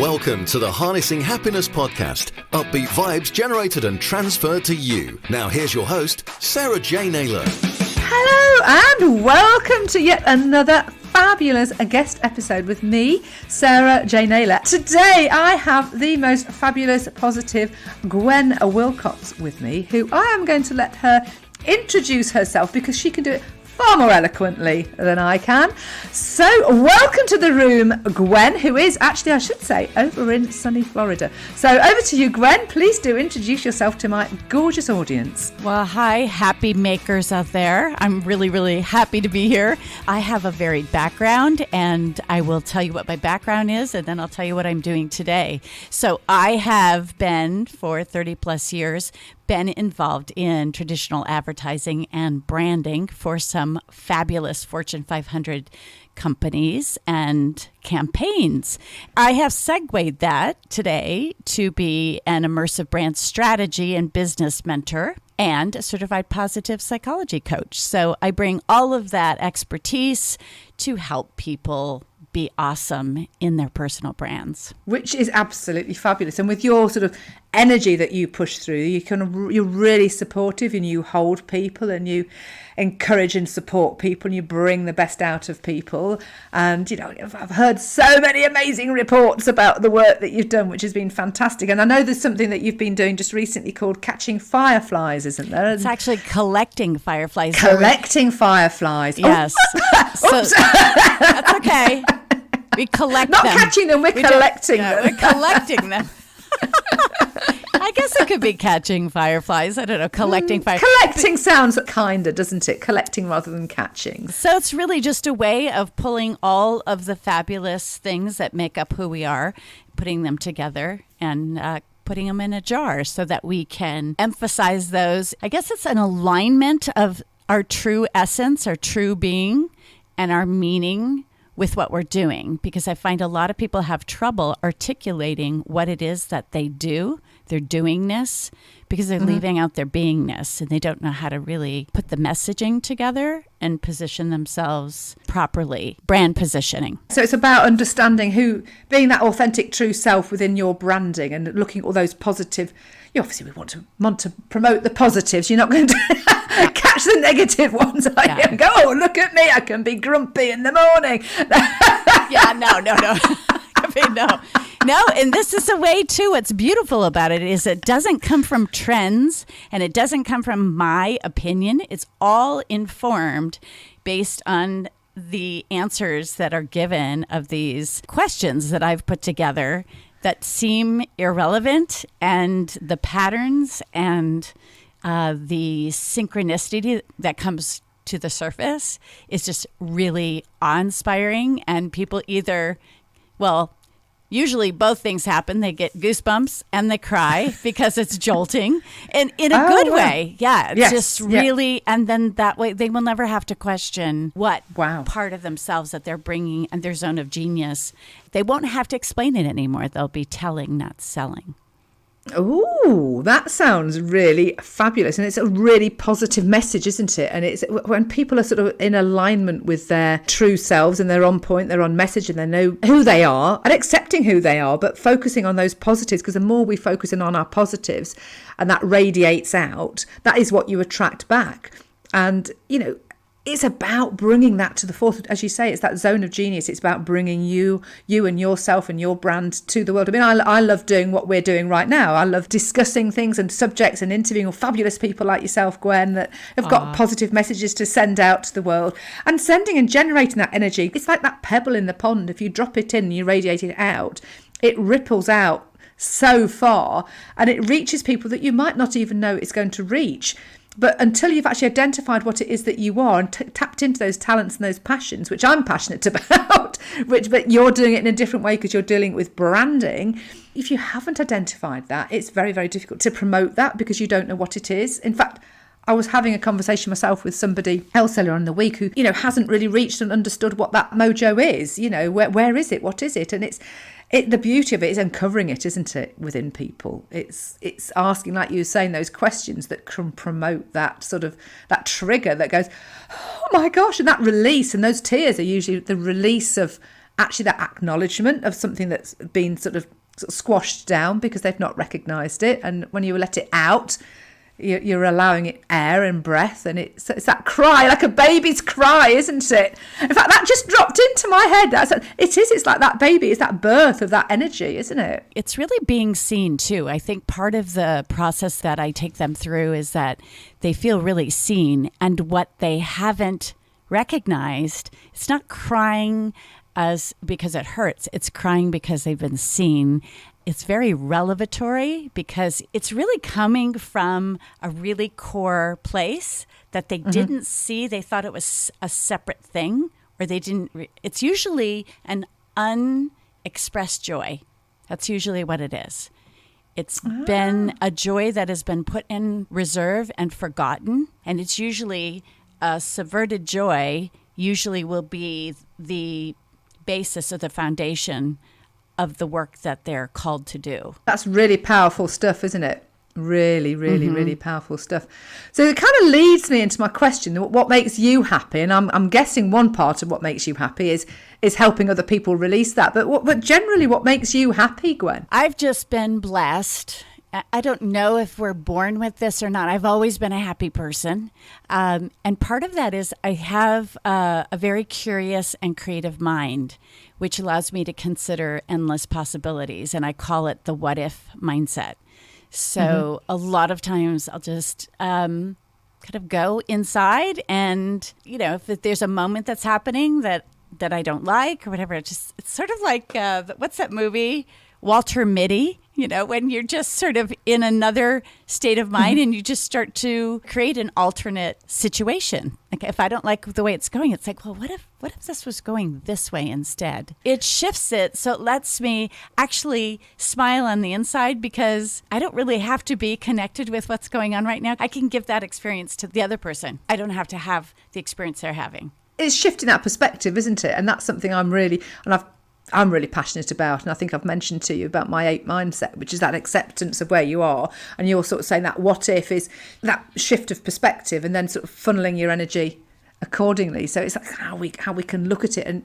Welcome to the Harnessing Happiness podcast. Upbeat vibes generated and transferred to you. Now here's your host, Sarah J Naylor. Hello and welcome to yet another fabulous guest episode with me, Sarah J Naylor. Today I have the most fabulous, positive Gwenne Wilcox with me, who I am going to let her introduce herself because she can do it far more eloquently than I can. So welcome to the room, Gwen, who is actually, I should say, over in sunny Florida. So over to you, Gwen. Please do introduce yourself to my gorgeous audience. Well, hi, happy makers out there. I'm really, really happy to be here. I have a varied background, and I will tell you what my background is, and then I'll tell you what I'm doing today. So I have been, for 30 plus years, been involved in traditional advertising and branding for some fabulous Fortune 500 companies and campaigns. I have segued that today to be an immersive brand strategy and business mentor and a certified positive psychology coach. So I bring all of that expertise to help people be awesome in their personal brands, which is absolutely fabulous. And with your sort of energy that you push through, you're really supportive, and you hold people, and you encourage and support people, and you bring the best out of people. And you know, I've heard so many amazing reports about the work that you've done, which has been fantastic. And I know there's something that you've been doing just recently called Catching Fireflies, isn't there? It's actually Collecting Fireflies. Collecting Fireflies. Yes. Oh. So, that's okay. We collect Not them. Not catching them, we're collecting them. We're collecting them. I guess it could be catching fireflies. I don't know, collecting fireflies. Collecting sounds kinder, doesn't it? Collecting rather than catching. So it's really just a way of pulling all of the fabulous things that make up who we are, putting them together and putting them in a jar so that we can emphasize those. I guess it's an alignment of our true essence, our true being, and our meaning with what we're doing, because I find a lot of people have trouble articulating what it is that they do, their doingness, because they're leaving out their beingness, and they don't know how to really put the messaging together and position themselves properly, brand positioning. So it's about understanding being that authentic true self within your branding and looking at all those positive. Obviously, we want to promote the positives. You're not going to catch the negative ones. And go, oh, look at me, I can be grumpy in the morning. No, and this is a way too. What's beautiful about it is it doesn't come from trends, and it doesn't come from my opinion. It's all informed based on the answers that are given of these questions that I've put together that seem irrelevant, and the patterns and the synchronicity that comes to the surface is just really awe-inspiring. And people usually both things happen. They get goosebumps and they cry because it's jolting, and in a good way. Yeah, it's just really, and then that way they will never have to question what part of themselves that they're bringing and their zone of genius. They won't have to explain it anymore. They'll be telling, not selling. Oh, that sounds really fabulous. And it's a really positive message, isn't it? And it's when people are sort of in alignment with their true selves, and they're on point, they're on message, and they know who they are and accepting who they are, but focusing on those positives, because the more we focus in on our positives and that radiates out, that is what you attract back. And, it's about bringing that to the forefront. As you say, it's that zone of genius. It's about bringing you and yourself and your brand to the world. I mean, I love doing what we're doing right now. I love discussing things and subjects and interviewing fabulous people like yourself, Gwen, that have got positive messages to send out to the world. And sending and generating that energy, it's like that pebble in the pond. If you drop it in and you radiate it out, it ripples out so far, and it reaches people that you might not even know it's going to reach. But until you've actually identified what it is that you are and tapped into those talents and those passions, which I'm passionate about, but you're doing it in a different way because you're dealing with branding. If you haven't identified that, it's very, very difficult to promote that because you don't know what it is. In fact, I was having a conversation myself with somebody else earlier on in the week who, hasn't really reached and understood what that mojo is. Where is it? What is it? And the beauty of it is uncovering it, isn't it, within people? It's asking, like you were saying, those questions that can promote that sort of, that trigger that goes, oh my gosh, and that release. And those tears are usually the release of actually that acknowledgement of something that's been sort of squashed down because they've not recognised it. And when you let it out, you're allowing it air and breath, and it's that cry, like a baby's cry, isn't it? In fact, that just dropped into my head. It's like that baby, it's that birth of that energy, isn't it? It's really being seen too. I think part of the process that I take them through is that they feel really seen, and what they haven't recognized, it's not crying because it hurts, it's crying because they've been seen. It's very revelatory because it's really coming from a really core place that they didn't see. They thought it was a separate thing, or they didn't. It's usually an unexpressed joy. That's usually what it is. It's been a joy that has been put in reserve and forgotten. And it's usually a subverted joy, usually will be the basis or the foundation of the work that they're called to do. That's really powerful stuff, isn't it? Really, really, really powerful stuff. So it kind of leads me into my question, what makes you happy? And I'm guessing one part of what makes you happy is helping other people release that. But generally, what makes you happy, Gwen? I've just been blessed. I don't know if we're born with this or not. I've always been a happy person. And part of that is I have a very curious and creative mind, which allows me to consider endless possibilities. And I call it the what if mindset. So a lot of times I'll just kind of go inside and, if there's a moment that's happening that I don't like or whatever, it's sort of like, what's that movie? Walter Mitty, when you're just sort of in another state of mind and you just start to create an alternate situation. Like if I don't like the way it's going, it's like, well, what if this was going this way instead? It shifts it. So it lets me actually smile on the inside because I don't really have to be connected with what's going on right now. I can give that experience to the other person. I don't have to have the experience they're having. It's shifting that perspective, isn't it? And that's something I'm really passionate about. And I think I've mentioned to you about my 8 mindset, which is that acceptance of where you are. And you're sort of saying that what if is that shift of perspective and then sort of funneling your energy accordingly. So it's like how we can look at it. And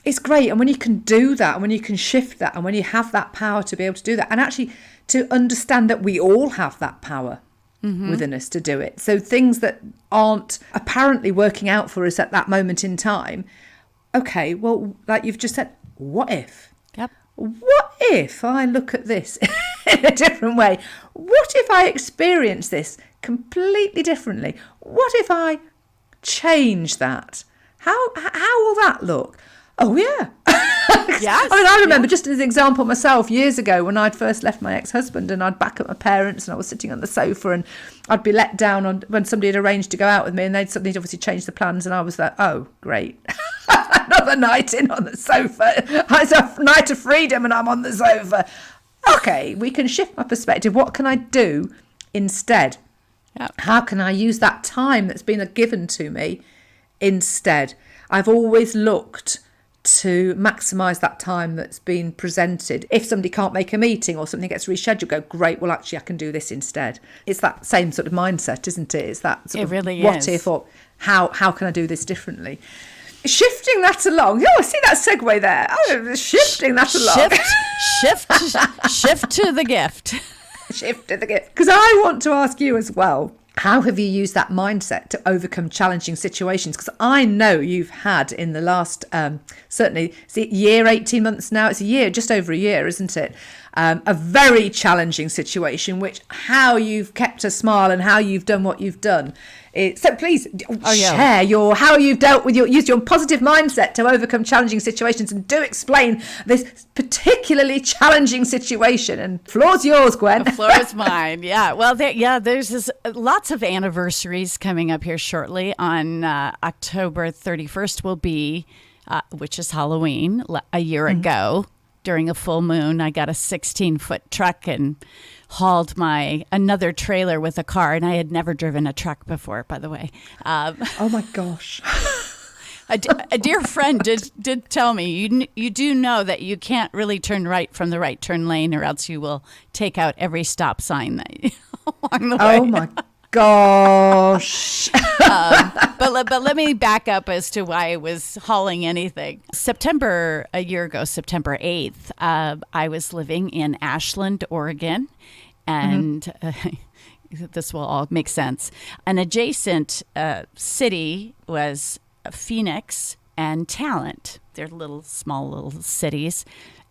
it's great. And when you can do that, and when you can shift that, and when you have that power to be able to do that, and actually to understand that we all have that power within us to do it. So things that aren't apparently working out for us at that moment in time, okay, well, like you've just said, what if? Yep. What if I look at this in a different way? What if I experience this completely differently? What if I change that? How will that look? Oh, yeah. Yes. I remember just as an example myself years ago when I'd first left my ex-husband and I'd back up my parents and I was sitting on the sofa and I'd be let down when somebody had arranged to go out with me and they'd suddenly obviously changed the plans and I was like, oh, great. Another night in on the sofa. It's a night of freedom and I'm on the sofa. Okay, we can shift my perspective. What can I do instead? Yep. How can I use that time that's been given to me instead? I've always looked to maximise that time that's been presented. If somebody can't make a meeting or something gets rescheduled, go, great, well, actually, I can do this instead. It's that same sort of mindset, isn't it? It's that sort of really what is. if or how can I do this differently? Shifting that along. Oh, I see that segue there. Oh, shifting that along. Shift to the gift. Shift to the gift. Because I want to ask you as well, how have you used that mindset to overcome challenging situations? Because I know you've had in the last, certainly, is it year, 18 months now? It's a year, just over a year, isn't it? A very challenging situation, which how you've kept a smile and how you've done what you've done. So please share how you've dealt with used your positive mindset to overcome challenging situations, and do explain this particularly challenging situation. And floor's yours, Gwen. The floor is mine. Yeah. Well, there's lots of anniversaries coming up here shortly. On October 31st will be, which is Halloween, a year ago. During a full moon, I got a 16-foot truck and hauled another trailer with a car, and I had never driven a truck before, by the way. Oh my gosh! A dear friend did tell me you do know that you can't really turn right from the right turn lane, or else you will take out every stop sign that along the way. Oh my gosh. But let me back up as to why I was hauling anything. A year ago, September 8th, I was living in Ashland, Oregon, and this will all make sense. An adjacent city was Phoenix and Talent. They're small little cities.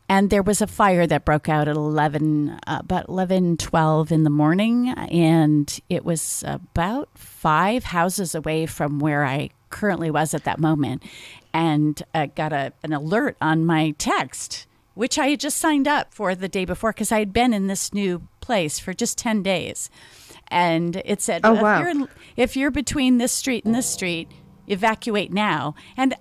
And there was a fire that broke out at about 11:12 in the morning. And it was about 5 houses away from where I currently was at that moment. And I got an alert on my text, which I had just signed up for the day before because I had been in this new place for just 10 days. And it said, oh, wow. if you're between this street and this street, evacuate now. And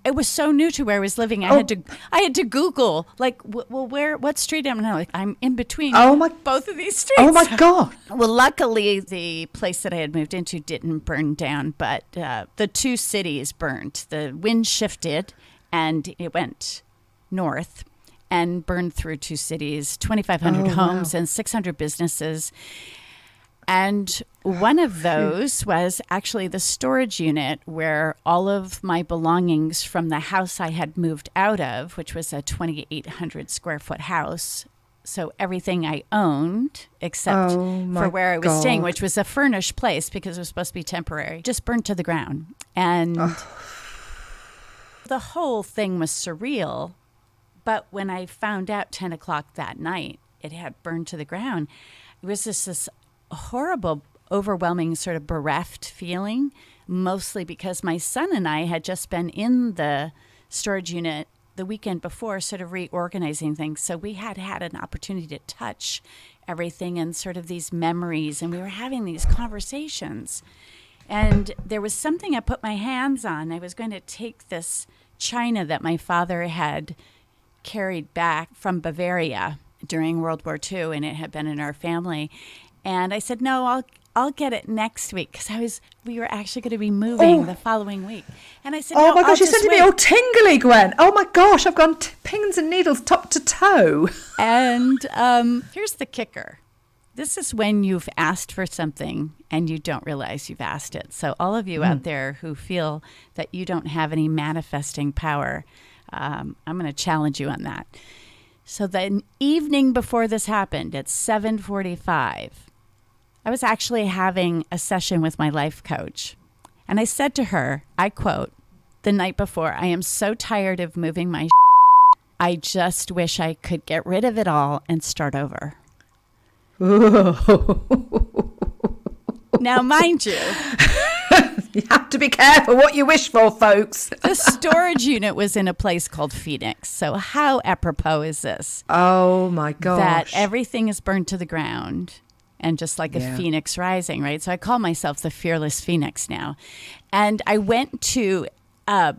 it was so new to where I was living. I had to Google, like, well, what street am I? Like, I'm in between both of these streets. Oh my God. Well, luckily the place that I had moved into didn't burn down, but the 2 cities burned. The wind shifted and it went north and burned through 2 cities, 2,500 homes and 600 businesses. And one of those was actually the storage unit where all of my belongings from the house I had moved out of, which was a 2,800 square foot house. So everything I owned, except for where I was staying, which was a furnished place because it was supposed to be temporary, just burned to the ground. And the whole thing was surreal. But when I found out 10 o'clock that night, it had burned to the ground, it was just this horrible, overwhelming sort of bereft feeling, mostly because my son and I had just been in the storage unit the weekend before, sort of reorganizing things. So we had an opportunity to touch everything and sort of these memories, and we were having these conversations. And there was something I put my hands on. I was going to take this china that my father had carried back from Bavaria during World War II, and it had been in our family. And I said, no, I'll get it next week because we were actually going to be moving the following week. And I said, oh no, my gosh, you're sending me all wait. tingly, Gwen. Oh my gosh, I've gone pins and needles top to toe. And here's the kicker. This is when you've asked for something and you don't realize you've asked it. So all of you out there who feel that you don't have any manifesting power, I'm going to challenge you on that. So the evening before this happened at 7:45, I was actually having a session with my life coach. And I said to her, I quote, the night before, I am so tired of moving my I just wish I could get rid of it all and start over. Now, mind you, you have to be careful what you wish for, folks. the storage unit was in a place called Phoenix. So how apropos is this? Oh my gosh. That everything is burned to the ground. And just like a phoenix rising, right? So I call myself the fearless phoenix now. And I went to, I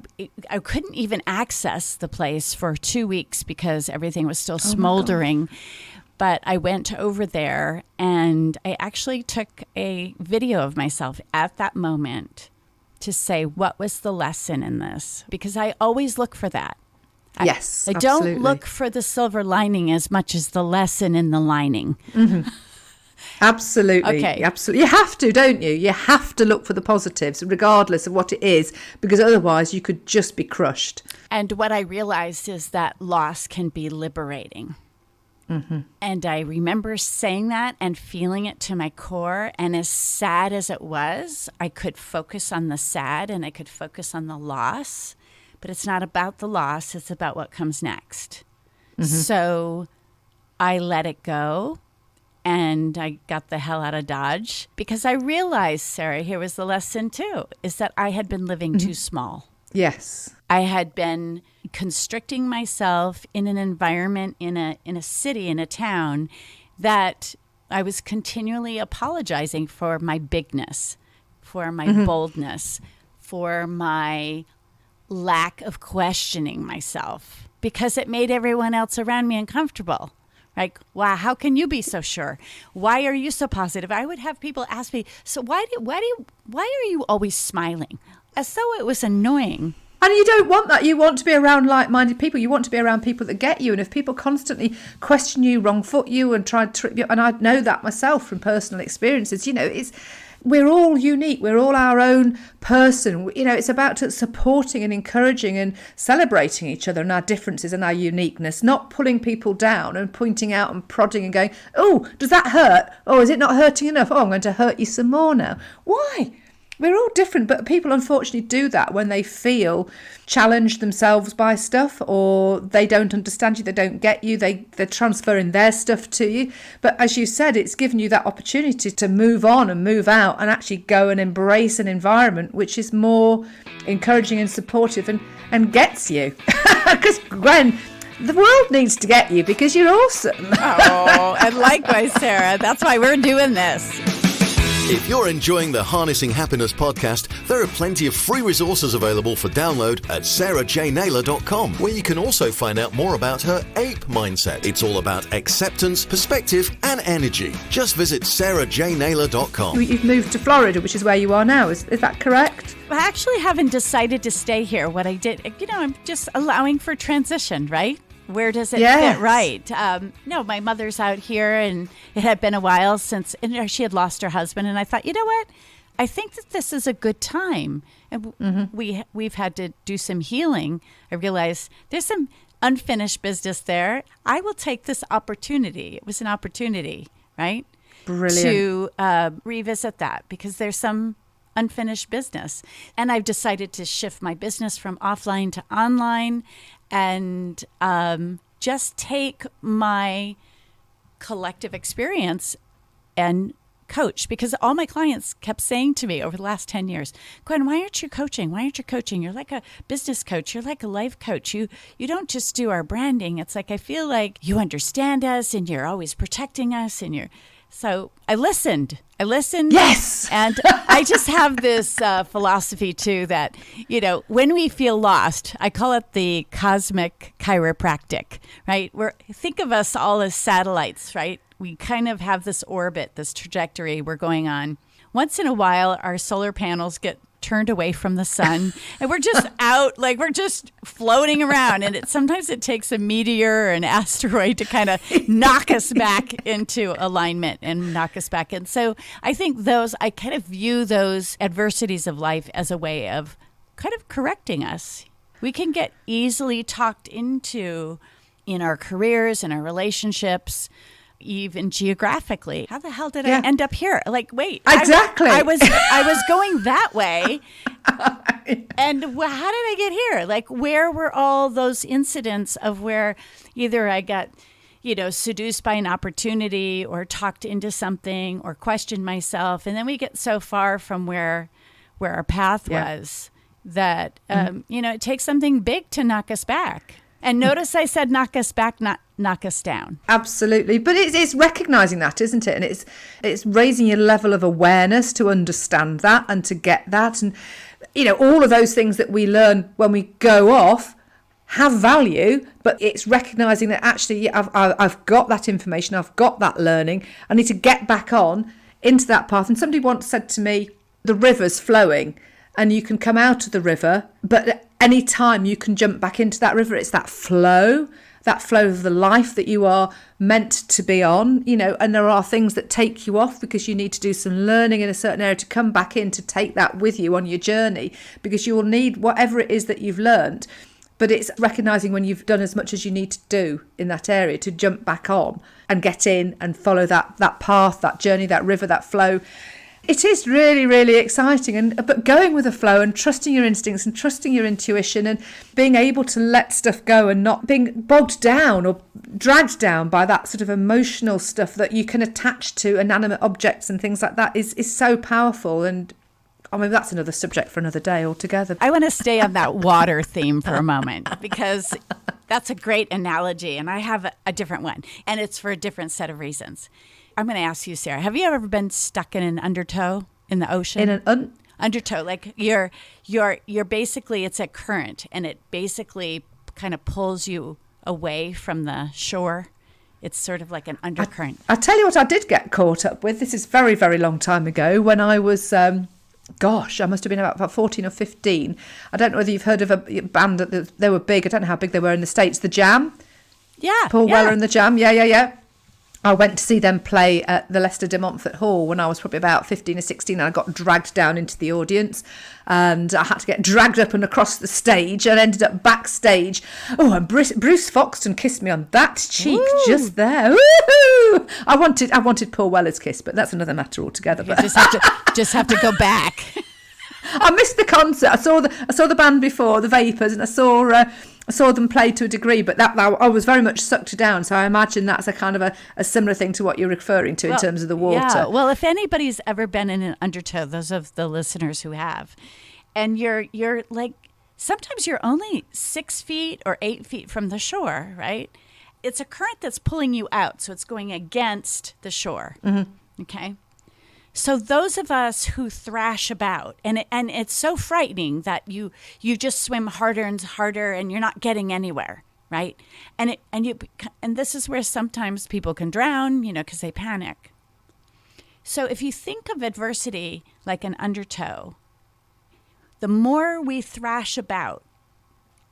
couldn't even access the place for 2 weeks because everything was still smoldering. But I went over there and I actually took a video of myself at that moment to say, what was the lesson in this? Because I always look for that. Yes, I don't look for the silver lining as much as the lesson in the lining. Mm-hmm. Absolutely. Okay. Absolutely. You have to, don't you? You have to look for the positives, regardless of what it is, because otherwise you could just be crushed. And what I realized is that loss can be liberating. Mm-hmm. And I remember saying that and feeling it to my core. And as sad as it was, I could focus on the sad and I could focus on the loss. But it's not about the loss. It's about what comes next. Mm-hmm. So I let it go. And I got the hell out of Dodge because I realized, Sarah, here was the lesson too, is that I had been living too small. Yes. I had been constricting myself in an environment, in a city, in a town, that I was continually apologizing for my bigness, for my boldness, for my lack of questioning myself, because it made everyone else around me uncomfortable. Like, wow, how can you be so sure? Why are you so positive? I would have people ask me, so why are you always smiling? As though it was annoying. And you don't want that. You want to be around like-minded people. You want to be around people that get you. And if people constantly question you, wrong foot you, and try to trip you, and I know that myself from personal experiences, we're all unique. We're all our own person. You know, it's about supporting and encouraging and celebrating each other and our differences and our uniqueness, not pulling people down and pointing out and prodding and going, oh, does that hurt? Oh, is it not hurting enough? Oh, I'm going to hurt you some more now. Why? We're all different, but people unfortunately do that when they feel challenged themselves by stuff, or they don't understand you, they don't get you, they're transferring their stuff to you. But as you said, it's given you that opportunity to move on and move out and actually go and embrace an environment which is more encouraging and supportive and gets you. Because Gwen, the world needs to get you because you're awesome. Oh, and likewise, Sarah. That's why we're doing this. If you're enjoying the Harnessing Happiness podcast, there are plenty of free resources available for download at sarahjnaylor.com, where you can also find out more about her APE mindset. It's all about acceptance, perspective, and energy. Just visit sarahjnaylor.com. You've moved to Florida, which is where you are now. Is that correct? I actually haven't decided to stay here. What I did, I'm just allowing for transition, right? Where does it fit right? No, my mother's out here, and it had been a while since she had lost her husband. And I thought, you know what? I think that this is a good time. And we've had to do some healing. I realized there's some unfinished business there. I will take this opportunity. It was an opportunity, right? Brilliant. To revisit that, because there's some unfinished business. And I've decided to shift my business from offline to online, and just take my collective experience and coach, because all my clients kept saying to me over the last 10 years, Gwen, why aren't you coaching? Why aren't you coaching? You're like a business coach. You're like a life coach. You don't just do our branding. It's like, I feel like you understand us and you're always protecting us, and so I listened. Yes. And I just have this philosophy, too, that, when we feel lost, I call it the cosmic chiropractic, right? Think of us all as satellites, right? We kind of have this orbit, this trajectory we're going on. Once in a while, our solar panels get turned away from the sun, and we're just out, like we're just floating around, and sometimes it takes a meteor or an asteroid to kind of knock us back into alignment and knock us back in. So I think I kind of view those adversities of life as a way of kind of correcting us. We can get easily talked into in our careers and our relationships, even geographically. How the hell did I end up here? Like, wait, exactly. I was going that way, and how did I get here? Like, where were all those incidents of where either I got, seduced by an opportunity or talked into something or questioned myself, and then we get so far from where our path was that it takes something big to knock us back. And notice I said knock us back, not knock us down. Absolutely. But it's recognizing that, isn't it? And it's raising your level of awareness to understand that and to get that. And, all of those things that we learn when we go off have value, but it's recognizing that actually I've got that information, I've got that learning, I need to get back on into that path. And somebody once said to me, the river's flowing and you can come out of the river, but any time you can jump back into that river. It's that flow of the life that you are meant to be on, and there are things that take you off because you need to do some learning in a certain area to come back in, to take that with you on your journey, because you will need whatever it is that you've learned. But it's recognizing when you've done as much as you need to do in that area to jump back on and get in and follow that path, that journey, that river, that flow. It is really, really exciting, but going with the flow and trusting your instincts and trusting your intuition and being able to let stuff go and not being bogged down or dragged down by that sort of emotional stuff that you can attach to inanimate objects and things like that is so powerful. And I mean, that's another subject for another day altogether. I want to stay on that water theme for a moment, because that's a great analogy, and I have a different one, and it's for a different set of reasons. I'm going to ask you, Sarah, have you ever been stuck in an undertow in the ocean? In an undertow, like you're basically, it's a current, and it basically kind of pulls you away from the shore. It's sort of like an undercurrent. I tell you what I did get caught up with. This is very, very long time ago when I was, I must have been about 14 or 15. I don't know whether you've heard of a band that they were big. I don't know how big they were in the States. The Jam. Yeah. Paul Weller and the Jam. Yeah. I went to see them play at the Leicester de Montfort Hall when I was probably about 15 or 16, and I got dragged down into the audience, and I had to get dragged up and across the stage, and ended up backstage. Oh, and Bruce Foxton kissed me on that cheek. Ooh. Just there. Woo-hoo! I wanted Paul Weller's kiss, but that's another matter altogether. You just have to go back. I missed the concert. I saw the band before, the Vapors, and I saw them play to a degree, but that I was very much sucked down. So I imagine that's a kind of a similar thing to what you're referring to in terms of the water. Yeah. Well, if anybody's ever been in an undertow, those of the listeners who have, and you're like, sometimes you're only 6 feet or 8 feet from the shore, right? It's a current that's pulling you out, so it's going against the shore. Mm-hmm. Okay. So those of us who thrash about, and it's so frightening that you just swim harder and harder, and you're not getting anywhere, right? And this is where sometimes people can drown, because they panic. So if you think of adversity like an undertow, the more we thrash about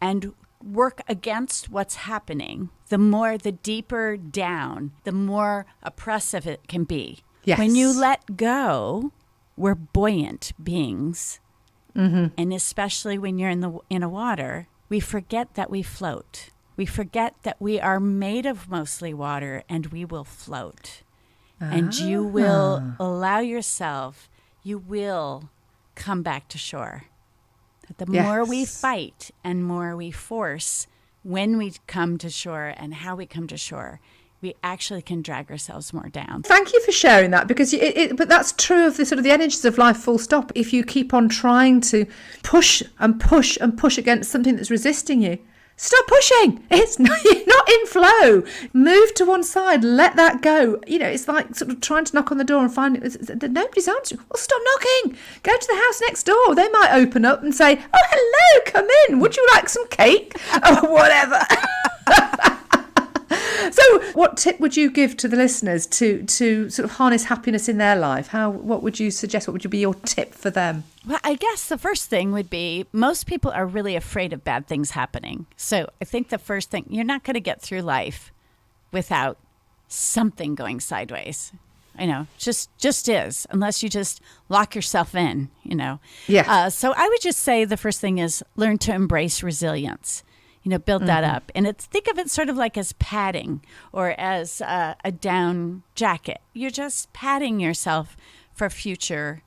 and work against what's happening, the deeper down, the more oppressive it can be. Yes. When you let go, we're buoyant beings. Mm-hmm. And especially when you're in a water, we forget that we float. We forget that we are made of mostly water, and we will float. And you will allow yourself, you will come back to shore. The more we fight and more we force when we come to shore and how we come to shore, we actually can drag ourselves more down. Thank you for sharing that, because but that's true of the sort of the energies of life, full stop. If you keep on trying to push and push and push against something that's resisting you, stop pushing. You're not in flow. Move to one side, let that go. It's like sort of trying to knock on the door and finding that nobody's answering. Well, stop knocking. Go to the house next door. They might open up and say, "Oh, hello, come in. Would you like some cake?" Or whatever. So what tip would you give to the listeners to sort of harness happiness in their life? What would you suggest? What would be your tip for them? Well, I guess the first thing would be, most people are really afraid of bad things happening. So I think the first thing, you're not going to get through life without something going sideways. Just is, unless you just lock yourself in, Yeah. So I would just say the first thing is learn to embrace resilience. Build that up. And think of it sort of like as padding, or as a down jacket. You're just padding yourself for future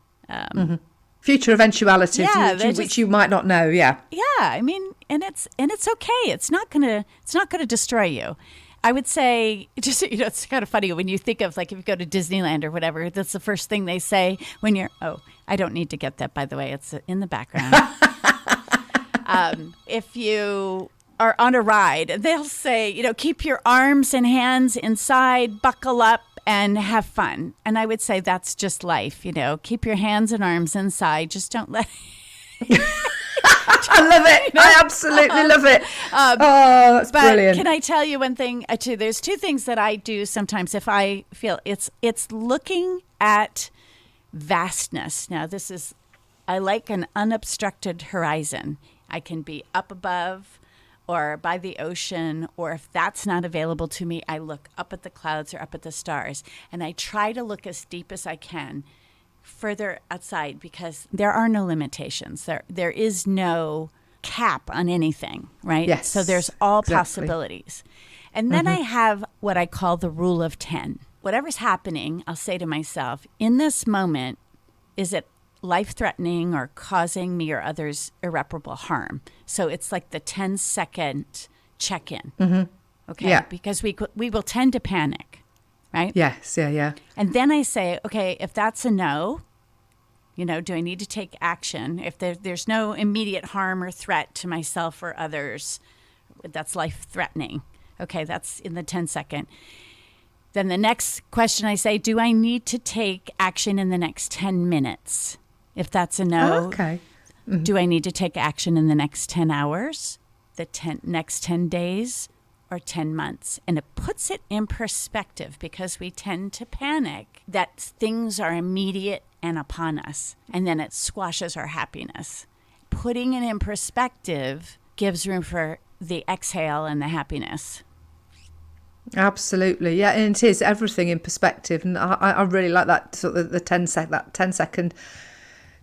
future eventualities, which you might not know. Yeah. Yeah. I mean, and it's okay. It's not gonna destroy you. I would say, just, it's kind of funny when you think of, like, if you go to Disneyland or whatever, that's the first thing they say when you're, I don't need to get that, by the way. It's in the background. If you are on a ride, they'll say, keep your arms and hands inside, buckle up, and have fun. And I would say that's just life, keep your hands and arms inside. Just don't let I love it. I absolutely love it. That's brilliant. Can I tell you one thing too? There's two things that I do sometimes if I feel it's looking at vastness. Now, I like an unobstructed horizon. I can be up above or by the ocean, or if that's not available to me, I look up at the clouds or up at the stars, and I try to look as deep as I can further outside, because there are no limitations. There is no cap on anything, right? Yes. So there's all possibilities. And then I have what I call the rule of 10. Whatever's happening, I'll say to myself, in this moment, is it life-threatening or causing me or others irreparable harm? So it's like the 10-second check-in. Okay? Yeah. Because we will tend to panic, right? Yes, yeah. And then I say, okay, if that's a no, do I need to take action? If there's no immediate harm or threat to myself or others, that's life-threatening. Okay, that's in the 10-second. Then the next question I say, do I need to take action in the next 10 minutes? If that's a no, do I need to take action in the next 10 hours, next 10 days, or 10 months? And it puts it in perspective, because we tend to panic that things are immediate and upon us, and then it squashes our happiness. Putting it in perspective gives room for the exhale and the happiness. Absolutely, yeah, and it is everything in perspective, and I really like that sort of the 10 second,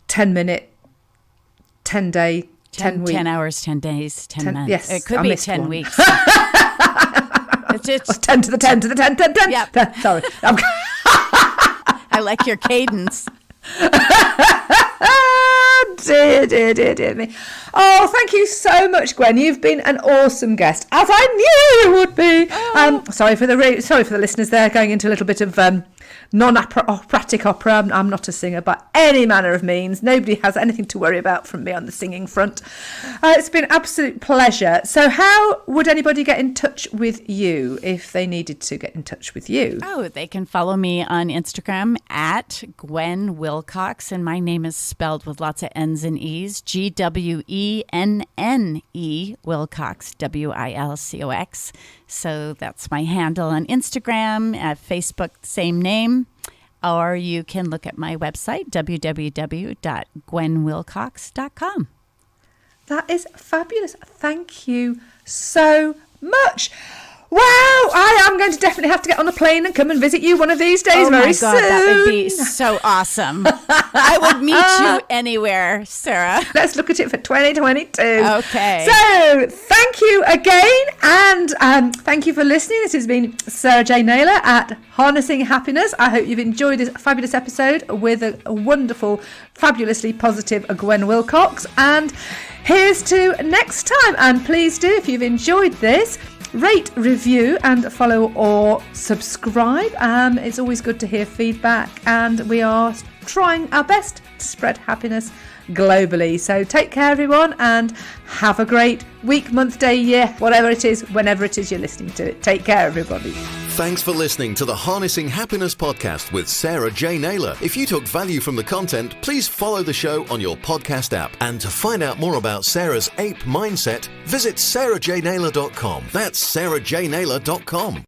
10 minute, 10 day, 10 week, 10 hours, 10 days, 10 months. Yes, it could be 10 weeks. It's 10 to the 10 to the 10, 10, 10. Yep. Sorry. I like your cadence. Dear me. Oh, thank you so much, Gwen. You've been an awesome guest, as I knew you would be. Sorry for the listeners there, going into a little bit of non-operatic opera. I'm not a singer by any manner of means. Nobody has anything to worry about from me on the singing front. It's been an absolute pleasure. So how would anybody get in touch with you if they needed to get in touch with you? Oh, they can follow me on Instagram at Gwenne Wilcox, and my name is spelled with lots of N's and E's, GWENNE Wilcox, WILCOX. So that's my handle on Instagram, Facebook, same name. Or you can look at my website, www.gwennewilcox.com. That is fabulous. Thank you so much. Wow, I am going to definitely have to get on a plane and come and visit you one of these days very soon. Oh my God, that would be so awesome. I would meet you anywhere, Sarah. Let's look at it for 2022. Okay. So, thank you again, and thank you for listening. This has been Sarah J Naylor at Harnessing Happiness. I hope you've enjoyed this fabulous episode with a wonderful, fabulously positive Gwenne Wilcox. And here's to next time. And please do, if you've enjoyed this, rate, review, and follow or subscribe. It's always good to hear feedback, and we are trying our best to spread happiness globally. So take care, everyone, and have a great week, month, day, year, whatever it is, whenever it is you're listening to it. Take care, everybody. Thanks for listening to the Harnessing Happiness podcast with Sarah J Naylor. If you took value from the content, please follow the show on your podcast app. And to find out more about Sarah's ape mindset, visit sarahjnaylor.com. That's sarahjnaylor.com.